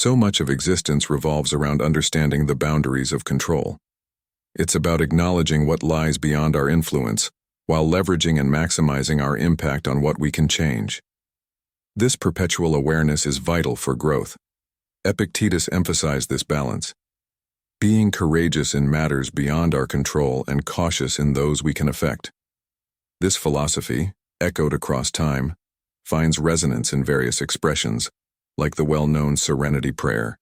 So much of existence revolves around understanding the boundaries of control. It's about acknowledging what lies beyond our influence, while leveraging and maximizing our impact on what we can change. This perpetual awareness is vital for growth. Epictetus emphasized this balance, being courageous in matters beyond our control and cautious in those we can affect. This philosophy, echoed across time, finds resonance in various expressions, like the well-known Serenity Prayer.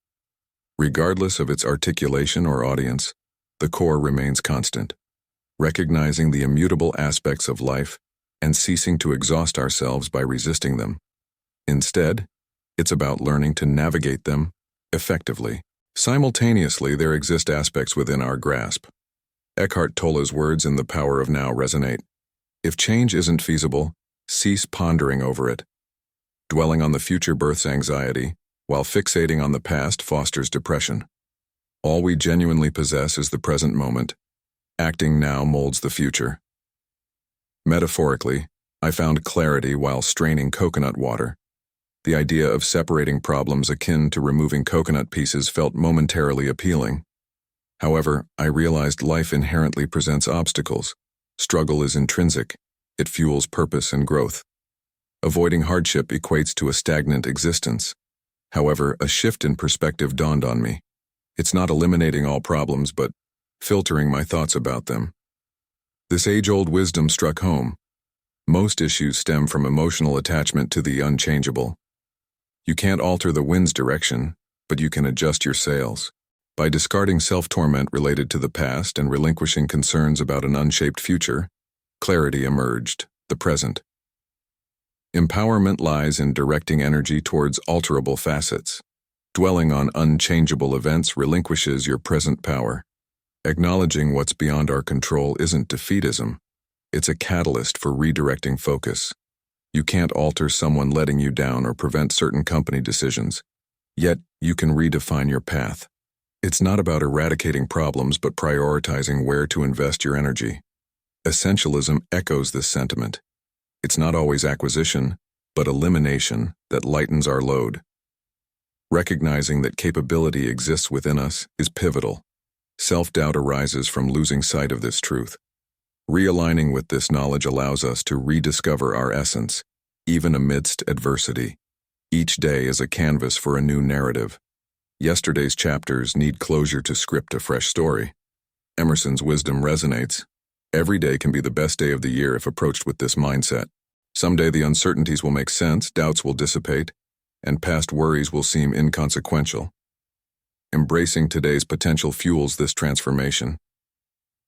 Regardless of its articulation or audience, the core remains constant, recognizing the immutable aspects of life and ceasing to exhaust ourselves by resisting them. Instead, it's about learning to navigate them effectively. Simultaneously, there exist aspects within our grasp. Eckhart Tolle's words in The Power of Now resonate. If change isn't feasible, cease pondering over it. Dwelling on the future births anxiety, while fixating on the past fosters depression. All we genuinely possess is the present moment. Acting now molds the future. Metaphorically, I found clarity while straining coconut water. The idea of separating problems akin to removing coconut pieces felt momentarily appealing. However, I realized life inherently presents obstacles. Struggle is intrinsic. It fuels purpose and growth. Avoiding hardship equates to a stagnant existence. However, a shift in perspective dawned on me. It's not eliminating all problems, but filtering my thoughts about them. This age-old wisdom struck home. Most issues stem from emotional attachment to the unchangeable. You can't alter the wind's direction, but you can adjust your sails. By discarding self-torment related to the past and relinquishing concerns about an unshaped future, clarity emerged, the present. Empowerment lies in directing energy towards alterable facets. Dwelling on unchangeable events relinquishes your present power. Acknowledging what's beyond our control isn't defeatism. It's a catalyst for redirecting focus. You can't alter someone letting you down or prevent certain company decisions. Yet, you can redefine your path. It's not about eradicating problems but prioritizing where to invest your energy. Essentialism echoes this sentiment. It's not always acquisition, but elimination that lightens our load. Recognizing that capability exists within us is pivotal. Self-doubt arises from losing sight of this truth. Realigning with this knowledge allows us to rediscover our essence, even amidst adversity. Each day is a canvas for a new narrative. Yesterday's chapters need closure to script a fresh story. Emerson's wisdom resonates. Every day can be the best day of the year if approached with this mindset. Someday the uncertainties will make sense, doubts will dissipate, and past worries will seem inconsequential. Embracing today's potential fuels this transformation.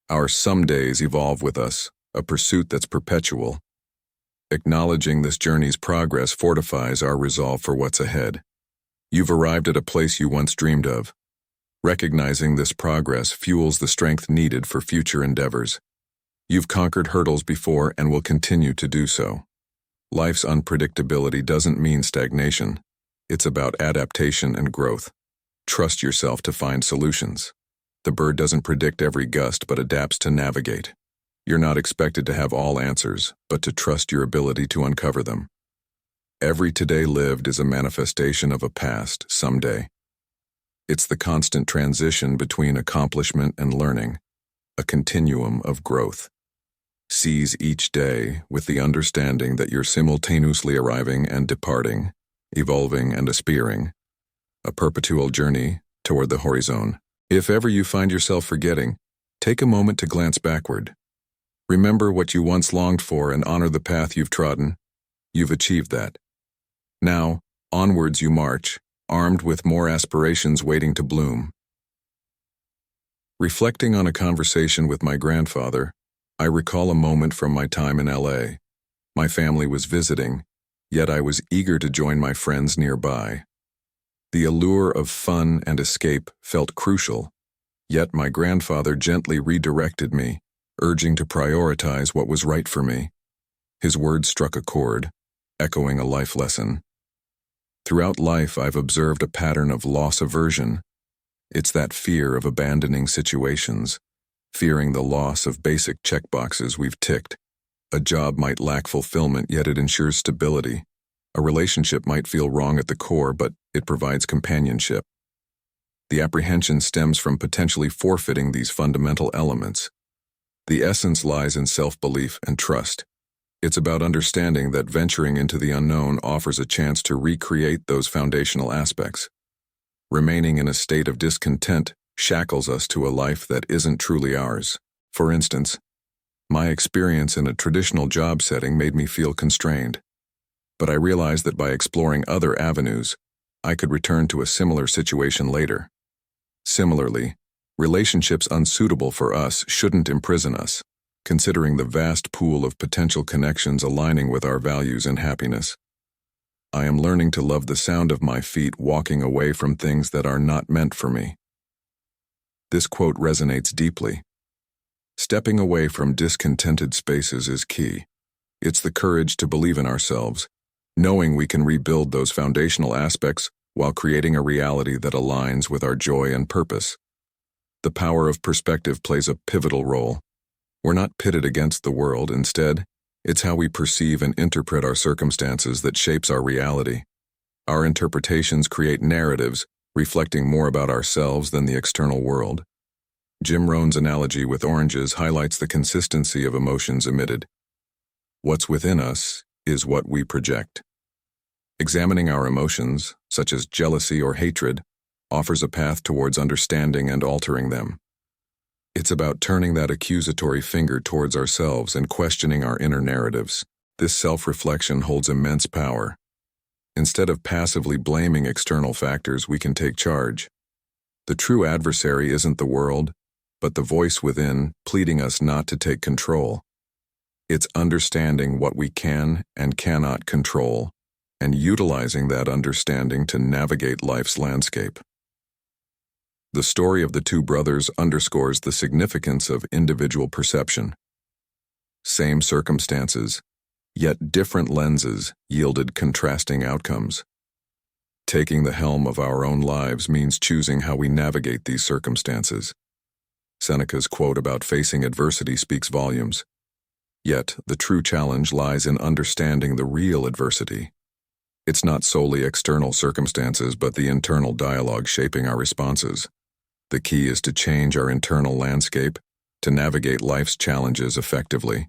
Our some days evolve with us, a pursuit that's perpetual. Acknowledging this journey's progress fortifies our resolve for what's ahead. You've arrived at a place you once dreamed of. Recognizing this progress fuels the strength needed for future endeavors. You've conquered hurdles before and will continue to do so. Life's unpredictability doesn't mean stagnation. It's about adaptation and growth. Trust yourself to find solutions. The bird doesn't predict every gust but adapts to navigate. You're not expected to have all answers, but to trust your ability to uncover them. Every today lived is a manifestation of a past someday. It's the constant transition between accomplishment and learning, a continuum of growth. Seize each day with the understanding that you're simultaneously arriving and departing, evolving and aspiring, a perpetual journey toward the horizon. If ever you find yourself forgetting, take a moment to glance backward. Remember what you once longed for and honor the path you've trodden. You've achieved that. Now, onwards you march, armed with more aspirations waiting to bloom. Reflecting on a conversation with my grandfather, I recall a moment from my time in LA. My family was visiting, yet I was eager to join my friends nearby. The allure of fun and escape felt crucial, yet my grandfather gently redirected me, urging to prioritize what was right for me. His words struck a chord, echoing a life lesson. Throughout life, I've observed a pattern of loss aversion. It's that fear of abandoning situations, fearing the loss of basic checkboxes we've ticked. A job might lack fulfillment, yet it ensures stability. A relationship might feel wrong at the core, but it provides companionship. The apprehension stems from potentially forfeiting these fundamental elements. The essence lies in self-belief and trust. It's about understanding that venturing into the unknown offers a chance to recreate those foundational aspects. Remaining in a state of discontent shackles us to a life that isn't truly ours. For instance, my experience in a traditional job setting made me feel constrained, but I realized that by exploring other avenues, I could return to a similar situation later. Similarly, relationships unsuitable for us shouldn't imprison us, considering the vast pool of potential connections aligning with our values and happiness. I am learning to love the sound of my feet walking away from things that are not meant for me. This quote resonates deeply. Stepping away from discontented spaces is key. It's the courage to believe in ourselves, knowing we can rebuild those foundational aspects while creating a reality that aligns with our joy and purpose. The power of perspective plays a pivotal role. We're not pitted against the world. Instead, it's how we perceive and interpret our circumstances that shapes our reality. Our interpretations create narratives, reflecting more about ourselves than the external world. Jim Rohn's analogy with oranges highlights the consistency of emotions emitted. What's within us is what we project. Examining our emotions, such as jealousy or hatred, offers a path towards understanding and altering them. It's about turning that accusatory finger towards ourselves and questioning our inner narratives. This self-reflection holds immense power. Instead of passively blaming external factors, we can take charge. The true adversary isn't the world, but the voice within pleading us not to take control. It's understanding what we can and cannot control, and utilizing that understanding to navigate life's landscape. The story of the two brothers underscores the significance of individual perception. Same circumstances, yet different lenses yielded contrasting outcomes. Taking the helm of our own lives means choosing how we navigate these circumstances. Seneca's quote about facing adversity speaks volumes. Yet, the true challenge lies in understanding the real adversity. It's not solely external circumstances, but the internal dialogue shaping our responses. The key is to change our internal landscape, to navigate life's challenges effectively.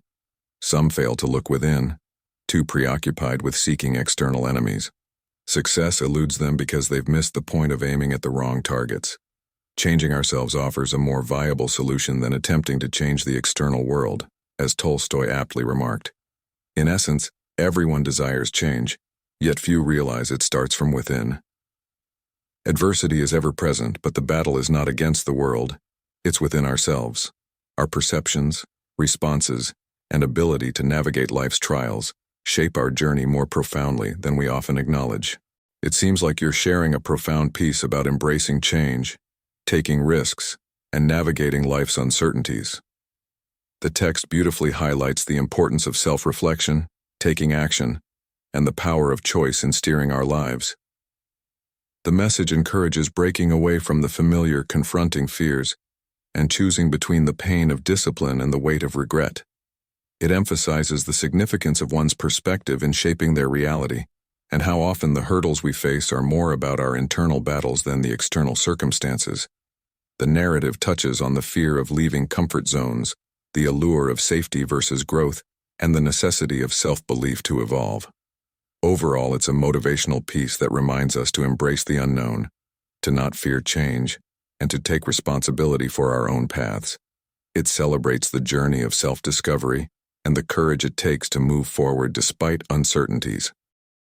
Some fail to look within, too preoccupied with seeking external enemies. Success eludes them because they've missed the point of aiming at the wrong targets. Changing ourselves offers a more viable solution than attempting to change the external world, as Tolstoy aptly remarked. In essence, everyone desires change, yet few realize it starts from within. Adversity is ever present, but the battle is not against the world, it's within ourselves. Our perceptions, responses, and ability to navigate life's trials shape our journey more profoundly than we often acknowledge. It seems like you're sharing a profound piece about embracing change, taking risks, and navigating life's uncertainties. The text beautifully highlights the importance of self-reflection, taking action, and the power of choice in steering our lives. The message encourages breaking away from the familiar, confronting fears, and choosing between the pain of discipline and the weight of regret. It emphasizes the significance of one's perspective in shaping their reality, and how often the hurdles we face are more about our internal battles than the external circumstances. The narrative touches on the fear of leaving comfort zones, the allure of safety versus growth, and the necessity of self-belief to evolve. Overall, it's a motivational piece that reminds us to embrace the unknown, to not fear change, and to take responsibility for our own paths. It celebrates the journey of self-discovery and the courage it takes to move forward despite uncertainties.